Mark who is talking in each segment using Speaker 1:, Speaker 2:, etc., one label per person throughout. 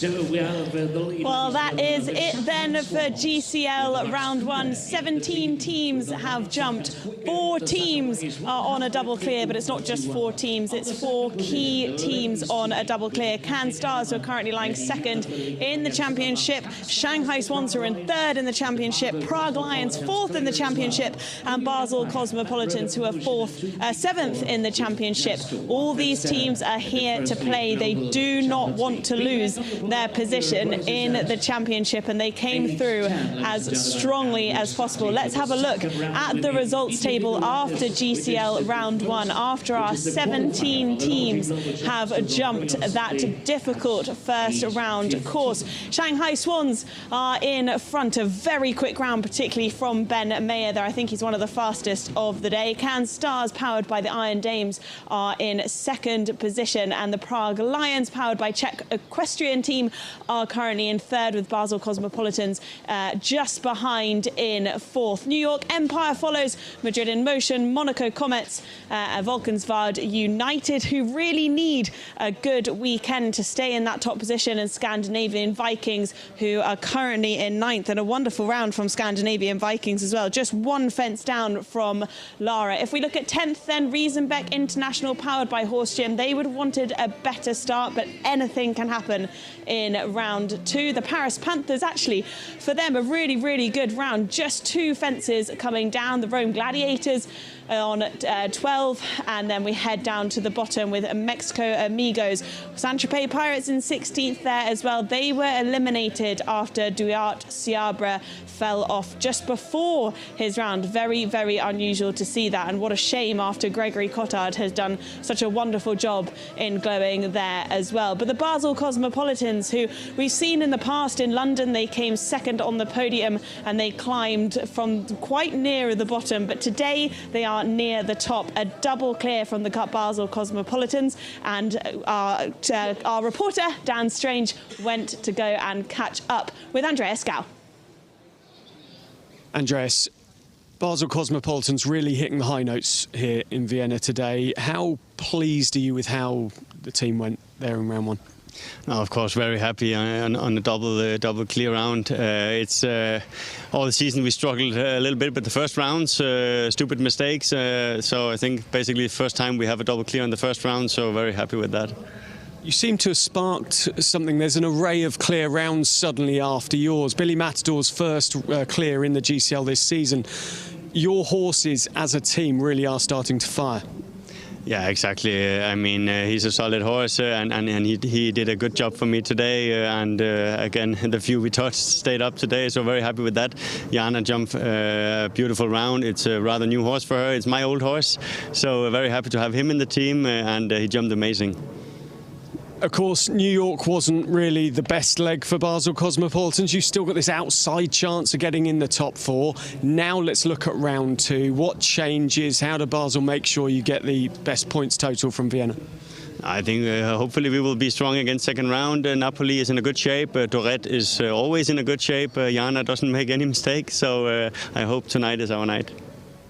Speaker 1: Well, that is it then for GCL round 1. 17 teams have jumped. 4 teams are on a double clear, but it's not just 4 teams, it's 4 key teams on a double clear. Cannes Stars, who are currently lying second in the championship. Shanghai Swans, who are in third in the championship. Prague Lions, fourth in the championship. And Basel Cosmopolitans, who are seventh in the championship. All these teams are here to play. They do not want to lose their position in the championship, and they came through as strongly as possible. Let's have a look at the results table after GCL round 1, after our 17 teams have jumped that difficult first round course. Shanghai Swans are in front, a very quick round, particularly from Ben Mayer there. I think he's one of the fastest of the day. Cannes Stars, powered by the Iron Dames, are in second position, and the Prague Lions, powered by Czech Equestrian Team, are currently in third, with Basel Cosmopolitans just behind in fourth. New York Empire follows, Madrid in Motion, Monaco Comets, Valkenswaard United, who really need a good weekend to stay in that top position, and Scandinavian Vikings, who are currently in ninth, and a wonderful round from Scandinavian Vikings as well, just 1 fence down from Lara. If we look at 10th then, Riesenbeck International, powered by Horse Gym, they would have wanted a better start, but anything can happen in round 2. The Paris Panthers, actually, for them, a really, really good round. Just 2 fences coming down. The Rome Gladiators on 12, and then we head down to the bottom with Mexico Amigos. Saint-Tropez Pirates in 16th there as well. They were eliminated after Duarte Seabra fell off just before his round. Very, very unusual to see that, and what a shame after Gregory Cotard has done such a wonderful job in glowing there as well. But the Basel Cosmopolitans, who we've seen in the past in London, they came second on the podium and they climbed from quite near the bottom, but today they are near the top. A double clear from the Basel Cosmopolitans, and our reporter Dan Strange went to go and catch up with Andreas Gau.
Speaker 2: Andreas, Basel Cosmopolitans really hitting the high notes here in Vienna today. How pleased are you with how the team went there in round 1?
Speaker 3: No, of course, very happy on the double clear round. It's all the season we struggled a little bit with the first rounds, stupid mistakes. So I think basically the first time we have a double clear in the first round, so very happy with that.
Speaker 2: You seem to have sparked something. There's an array of clear rounds suddenly after yours. Billy Matador's first clear in the GCL this season. Your horses as a team really are starting to fire.
Speaker 3: Yeah, exactly. I mean, he's a solid horse, and he did a good job for me today. And again, the few we touched stayed up today, so very happy with that. Jana jumped a beautiful round. It's a rather new horse for her. It's my old horse, so very happy to have him in the team, and he jumped amazing.
Speaker 2: Of course, New York wasn't really the best leg for Basel Cosmopolitans. You've still got this outside chance of getting in the top 4. Now let's look at round 2. What changes? How do Basel make sure you get the best points total from Vienna?
Speaker 3: I think hopefully we will be strong against second round. Napoli is in a good shape. Dorette is always in a good shape. Jana doesn't make any mistakes. So I hope tonight is our night.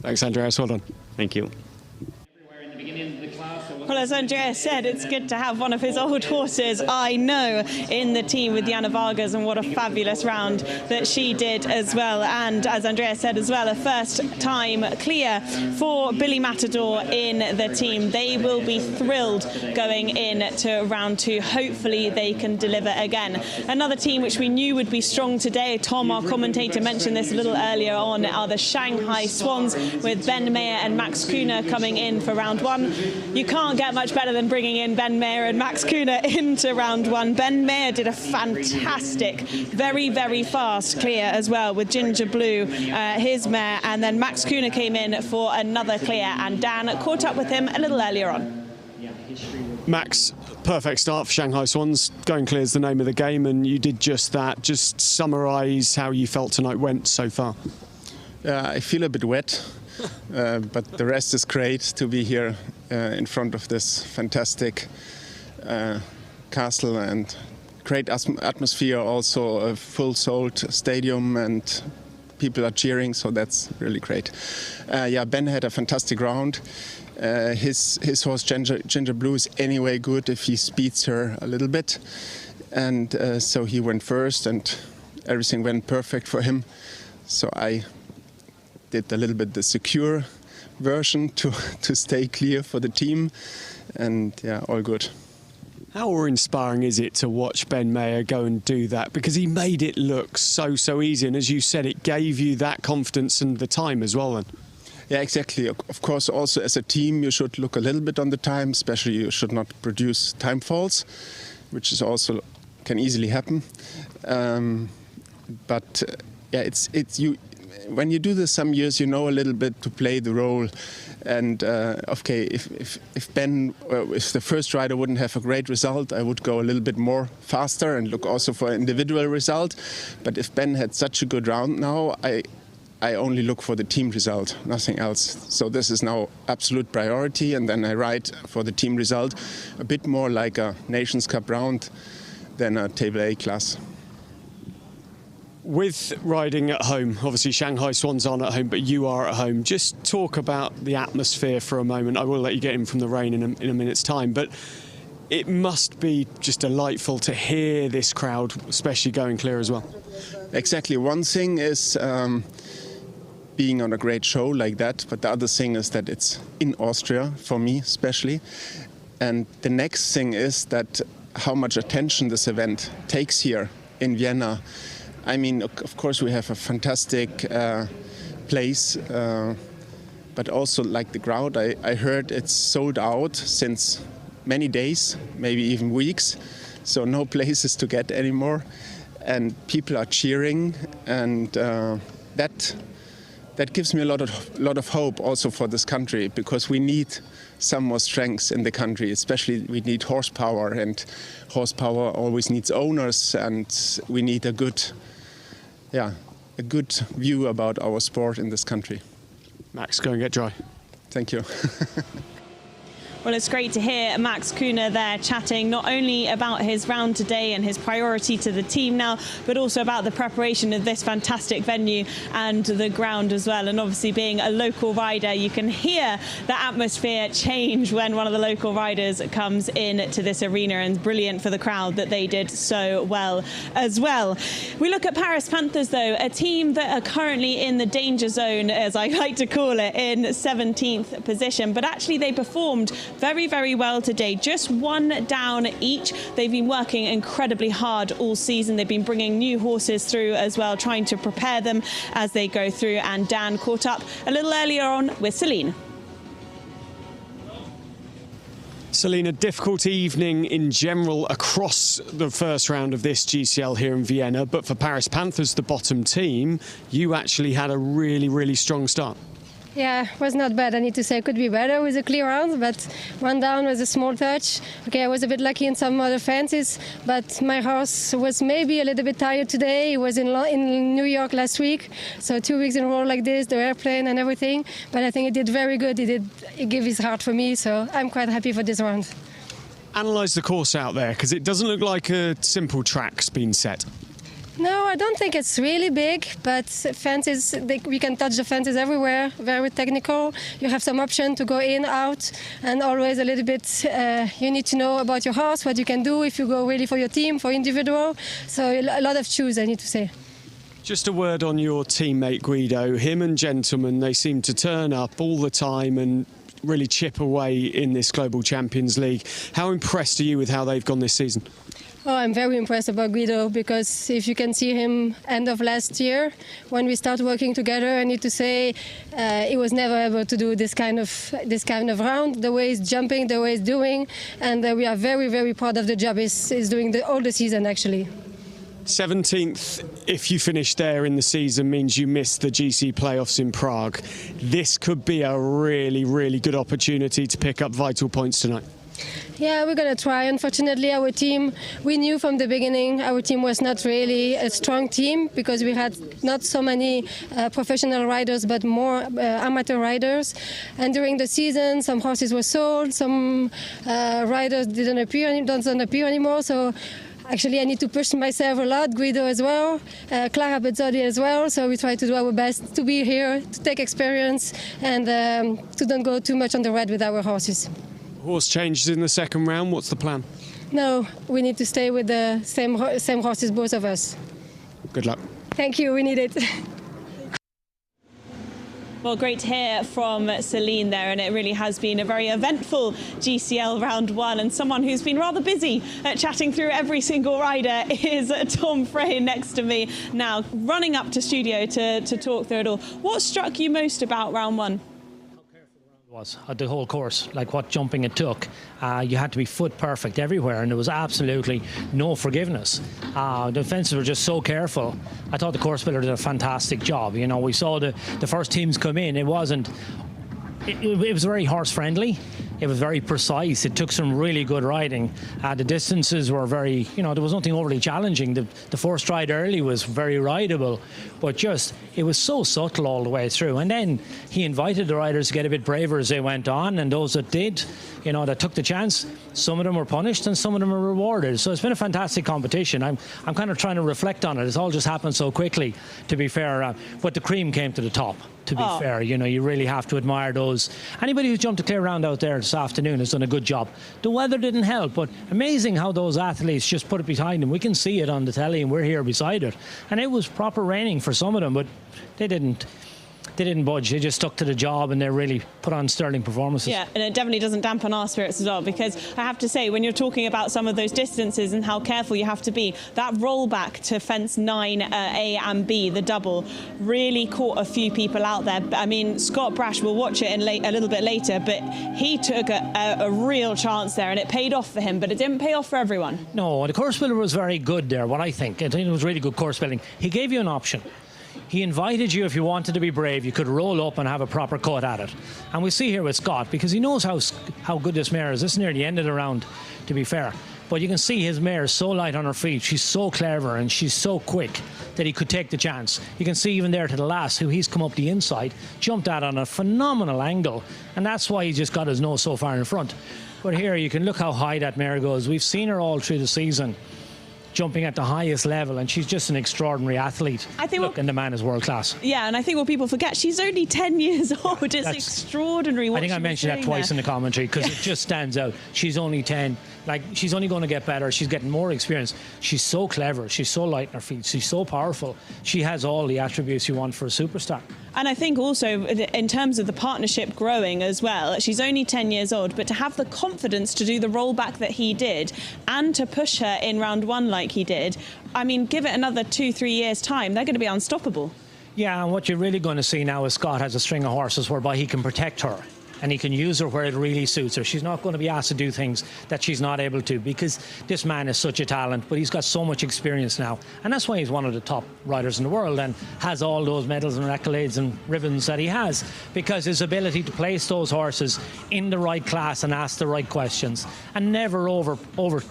Speaker 2: Thanks, Andreas. Well done.
Speaker 3: Thank you.
Speaker 1: Well, as Andreas said, it's good to have one of his old horses, I know, in the team with Jana Vargas, and what a fabulous round that she did as well. And as Andreas said as well, a first time clear for Billy Matador in the team. They will be thrilled going in to round 2. Hopefully they can deliver again. Another team which we knew would be strong today, Tom, our commentator, mentioned this a little earlier on, are the Shanghai Swans, with Ben Mayer and Max Kuhner coming in for round 1. You can't get much better than bringing in Ben Mayer and Max Kuhner into round 1. Ben Mayer did a fantastic, very, very fast clear as well with Ginger Blue, his mare, and then Max Kuhner came in for another clear, and Dan caught up with him a little earlier on.
Speaker 2: Max, perfect start for Shanghai Swans. Going clear is the name of the game, and you did just that. Just summarise how you felt tonight went so far.
Speaker 4: I feel a bit wet. But the rest is great to be here in front of this fantastic castle, and great atmosphere, also a full-sold stadium, and people are cheering, so that's really great. Yeah, Ben had a fantastic round. His horse Ginger Blue is anyway good if he speeds her a little bit. and so he went first, and everything went perfect for him. So I did a little bit the secure version to stay clear for the team, and yeah, all good.
Speaker 2: How awe-inspiring is it to watch Ben Mayer go and do that? Because he made it look so easy, and as you said, it gave you that confidence and the time as well then.
Speaker 4: Yeah, exactly. Of course, also as a team, you should look a little bit on the time, especially you should not produce time faults, which is also can easily happen. But yeah, it's you. When you do this some years, you know a little bit to play the role. And okay, if Ben, if the first rider wouldn't have a great result, I would go a little bit more faster and look also for an individual result. But if Ben had such a good round now, I only look for the team result, nothing else. So this is now absolute priority, and then I ride for the team result, a bit more like a Nations Cup round than a Table A class.
Speaker 2: With riding at home, obviously Shanghai Swans aren't at home, but you are at home. Just talk about the atmosphere for a moment. I will let you get in from the rain in a minute's time, but it must be just delightful to hear this crowd, especially going clear as well.
Speaker 4: Exactly. One thing is being on a great show like that, but the other thing is that it's in Austria, for me especially. And the next thing is that how much attention this event takes here in Vienna. I mean, of course, we have a fantastic place, but also like the crowd, I heard it's sold out since many days, maybe even weeks, so no places to get anymore, and people are cheering, and that gives me a lot of hope also for this country, because we need some more strengths in the country, especially we need horsepower, and horsepower always needs owners, and we need a good view about our sport in this country.
Speaker 2: Max, go and get dry.
Speaker 4: Thank you.
Speaker 1: Well, it's great to hear Max Kühne there chatting not only about his round today and his priority to the team now, but also about the preparation of this fantastic venue and the ground as well. And obviously being a local rider, you can hear the atmosphere change when one of the local riders comes in to this arena, and brilliant for the crowd that they did so well as well. We look at Paris Panthers though, a team that are currently in the danger zone, as I like to call it, in 17th position, but actually they performed very well today, just one down each. They've been working incredibly hard all season. They've been bringing new horses through as well, trying to prepare them as they go through, and Dan caught up a little earlier on with Celine.
Speaker 2: Celine, a difficult evening in general across the first round of this GCL here in Vienna, but for Paris Panthers, the bottom team, you actually had a really strong start.
Speaker 5: Yeah, it was not bad. I need to say it could be better with a clear round, but one down was a small touch. Okay, I was a bit lucky in some other fancies, but my horse was maybe a little bit tired today. He was in New York last week, so 2 weeks in a row like this, the airplane and everything. But I think he did very good. He gave his heart for me, so I'm quite happy for this round.
Speaker 2: Analyse the course out there, because it doesn't look like a simple track's been set.
Speaker 5: No, I don't think it's really big, but fences, we can touch the fences everywhere, very technical. You have some option to go in, out, and always a little bit, you need to know about your horse, what you can do if you go really for your team, for individual. So a lot of choose, I need to say.
Speaker 2: Just a word on your teammate Guido. Him and Gentleman, they seem to turn up all the time and really chip away in this Global Champions League. How impressed are you with how they've gone this season?
Speaker 5: Oh, I'm very impressed about Guido, because if you can see him end of last year, when we start working together, I need to say he was never able to do this kind of round. The way he's jumping, the way he's doing, and we are very proud of the job he's doing all the season actually.
Speaker 2: 17th, if you finish there in the season, means you miss the GC playoffs in Prague. This could be a really good opportunity to pick up vital points tonight.
Speaker 5: Yeah, we're going to try. Unfortunately, our team, we knew from the beginning our team was not really a strong team, because we had not so many professional riders, but more amateur riders. And during the season, some horses were sold, some riders don't appear anymore. So actually, I need to push myself a lot, Guido as well, Clara Bezzodi as well. So we try to do our best to be here, to take experience, and to don't go too much on the red with our horses.
Speaker 2: Horse changes in the second round. What's the plan?
Speaker 5: No, we need to stay with the same horses, both of us.
Speaker 2: Good luck.
Speaker 5: Thank you, we need it.
Speaker 1: Well, great to hear from Celine there, and it really has been a very eventful GCL round one, and someone who's been rather busy at chatting through every single rider is Tom Frey next to me now, running up to studio to talk through it all. What struck you most about round one?
Speaker 6: Was the whole course, like what jumping it took. You had to be foot perfect everywhere, and there was absolutely no forgiveness. The fences were just so careful. I thought the course builder did a fantastic job. You know, we saw the first teams come in. It was very horse friendly. It was very precise. It took some really good riding. The distances were very, there was nothing overly challenging. The first ride early was very rideable, but it was so subtle all the way through. And then he invited the riders to get a bit braver as they went on, and those that did, that took the chance, some of them were punished and some of them were rewarded. So it's been a fantastic competition. I'm kind of trying to reflect on it. It's all just happened so quickly, to be fair. But the cream came to the top. To be fair, you really have to admire those. Anybody who's jumped a clear round out there this afternoon has done a good job. The weather didn't help, but amazing how those athletes just put it behind them. We can see it on the telly, and we're here beside it. And it was proper raining for some of them, but they didn't budge. They just stuck to the job, and they really put on sterling performances.
Speaker 1: Yeah, and it definitely doesn't dampen our spirits as well, because I have to say, when you're talking about some of those distances and how careful you have to be, that rollback to fence 9 A and B, the double, really caught a few people out there. I mean, Scott Brash, we'll watch it a little bit later, but he took a real chance there, and it paid off for him, but it didn't pay off for everyone.
Speaker 6: No, the course builder was very good there, what I think. I think it was really good course building. He gave you an option. He invited you, if you wanted to be brave, you could roll up and have a proper cut at it. And we see here with Scott, because he knows how good this mare is. This is near the end of the round, to be fair. But you can see his mare is so light on her feet. She's so clever and she's so quick that he could take the chance. You can see even there to the last, who he's come up the inside, jumped out on a phenomenal angle. And that's why he just got his nose so far in front. But here you can look how high that mare goes. We've seen her all through the season, jumping at the highest level, and she's just an extraordinary athlete. And the man is world class. Yeah,
Speaker 1: and I think what people forget, she's only 10 years old. It's extraordinary what
Speaker 6: I think I mentioned that twice in the commentary, because it just stands out. She's only 10. Like, she's only going to get better. She's getting more experience. She's so clever. She's so light on her feet. She's so powerful. She has all the attributes you want for a superstar.
Speaker 1: And I think also, in terms of the partnership growing as well, she's only 10 years old, but to have the confidence to do the rollback that he did and to push her in round one like he did, I mean, give it another 2-3 years' time, they're going to be unstoppable.
Speaker 6: Yeah, and what you're really going to see now is Scott has a string of horses whereby he can protect her. And he can use her where it really suits her. She's not going to be asked to do things that she's not able to, because this man is such a talent, but he's got so much experience now. And that's why he's one of the top riders in the world and has all those medals and accolades and ribbons that he has, because his ability to place those horses in the right class and ask the right questions and never over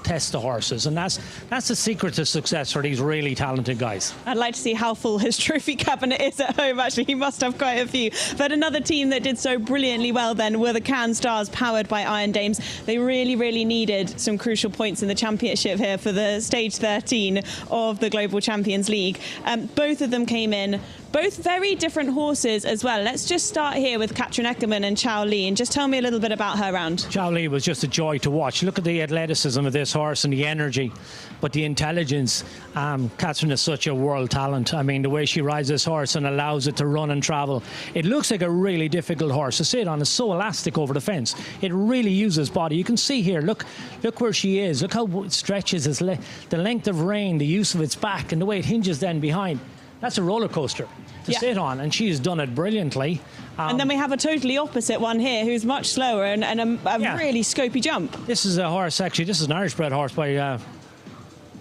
Speaker 6: test the horses. And that's the secret to success for these really talented guys.
Speaker 1: I'd like to see how full his trophy cabinet is at home. Actually, he must have quite a few. But another team that did so brilliantly well then were the Cannes Stars, powered by Iron Dames. They really, really needed some crucial points in the championship here for the stage 13 of the Global Champions League. Both of them came in, both very different horses as well. Let's just start here with Katrin Eckermann and Chao Li, and just tell me a little bit about her round.
Speaker 6: Chao Li was just a joy to watch. Look at the athleticism of this horse and the energy, but the intelligence. Katrin is such a world talent. I mean, the way she rides this horse and allows it to run and travel. It looks like a really difficult horse to sit on. It's so elastic over the fence. It really uses body. You can see here, look where she is. Look how it stretches the length of rein, the use of its back, and the way it hinges then behind. That's a roller coaster to sit on, and she's done it brilliantly.
Speaker 1: And then we have a totally opposite one here, who's much slower and a really scopy jump.
Speaker 6: This is a horse, actually. This is an Irish-bred horse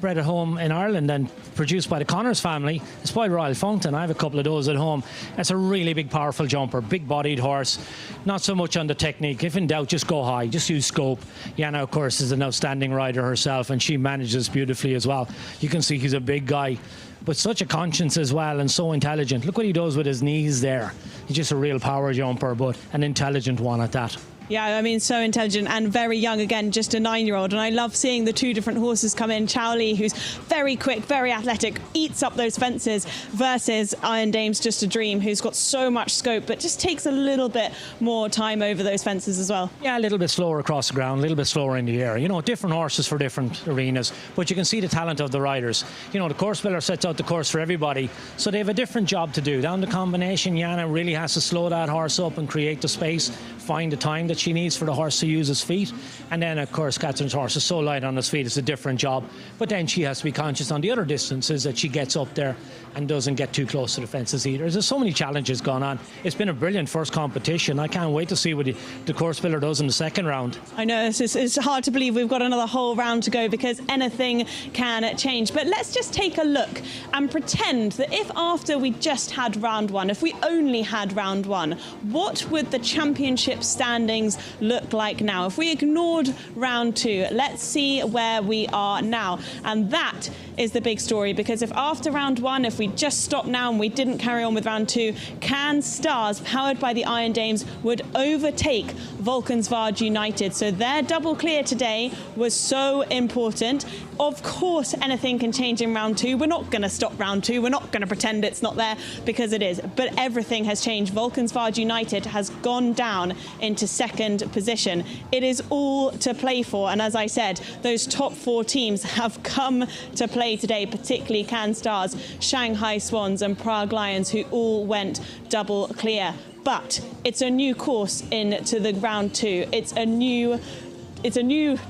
Speaker 6: bred at home in Ireland and produced by the Connors family. It's by Royal Fountain. I have a couple of those at home. It's a really big, powerful jumper, big-bodied horse. Not so much on the technique. If in doubt, just go high, just use scope. Yana, of course, is an outstanding rider herself, and she manages beautifully as well. You can see he's a big guy, but such a conscience as well, and so intelligent. Look what he does with his knees there. He's just a real power jumper, but an intelligent one at that.
Speaker 1: Yeah, I mean, so intelligent and very young again, just a 9-year-old. And I love seeing the two different horses come in. Chowley, who's very quick, very athletic, eats up those fences, versus Iron Dame's Just a Dream, who's got so much scope, but just takes a little bit more time over those fences as well.
Speaker 6: Yeah, a little bit slower across the ground, a little bit slower in the air. You know, different horses for different arenas, but you can see the talent of the riders. You know, the course builder sets out the course for everybody, so they have a different job to do. Down the combination, Jana really has to slow that horse up and create the space, find the time that she needs for the horse to use his feet. And then, of course, Catherine's horse is so light on his feet, it's a different job. But then she has to be conscious on the other distances that she gets up there and doesn't get too close to the fences either. There's so many challenges going on. It's been a brilliant first competition. I can't wait to see what the course builder does in the second round.
Speaker 1: I know, it's hard to believe we've got another whole round to go, because anything can change. But let's just take a look and pretend that if after we just had round one, if we only had round one, what would the championship standings look like now? If we ignored round two, let's see where we are now. And that is the big story, because if after round one, if we just stopped now and we didn't carry on with round two, Can Stars, powered by the Iron Dames, would overtake Valkenswaard United. So their double clear today was so important. Of course, anything can change in round two. We're not going to stop round two. We're not going to pretend it's not there, because it is. But everything has changed. Valkenswaard United has gone down into second position. It is all to play for. And as I said, those top 4 teams have come to play today, particularly Can Stars, Shanghai Swans and Prague Lions, who all went double clear. But it's a new course into the round two. It's a new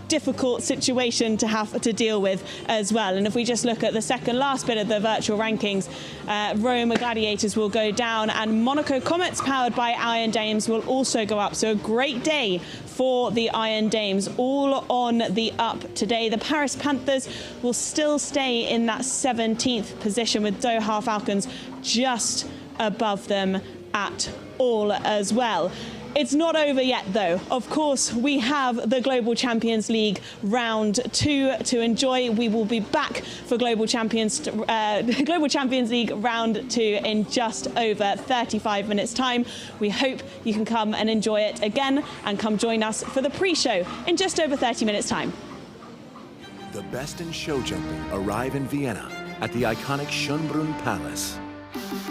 Speaker 1: difficult situation to have to deal with as well. And if we just look at the second last bit of the virtual rankings, Rome Gladiators will go down, and Monaco Comets, powered by Iron Dames, will also go up. So a great day for the Iron Dames, all on the up today. The Paris Panthers will still stay in that 17th position, with Doha Falcons just above them at all as well. It's not over yet, though. Of course, we have the Global Champions League round 2 to enjoy. We will be back for Global Champions League round 2 in just over 35 minutes' time. We hope you can come and enjoy it again, and come join us for the pre-show in just over 30 minutes' time.
Speaker 7: The best in show jumping arrive in Vienna at the iconic Schönbrunn Palace.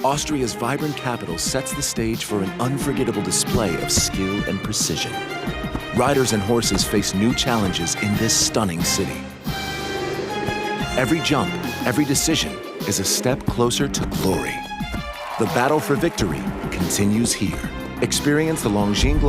Speaker 7: Austria's vibrant capital sets the stage for an unforgettable display of skill and precision. Riders and horses face new challenges in this stunning city. Every jump, every decision is a step closer to glory. The battle for victory continues here. Experience the Longines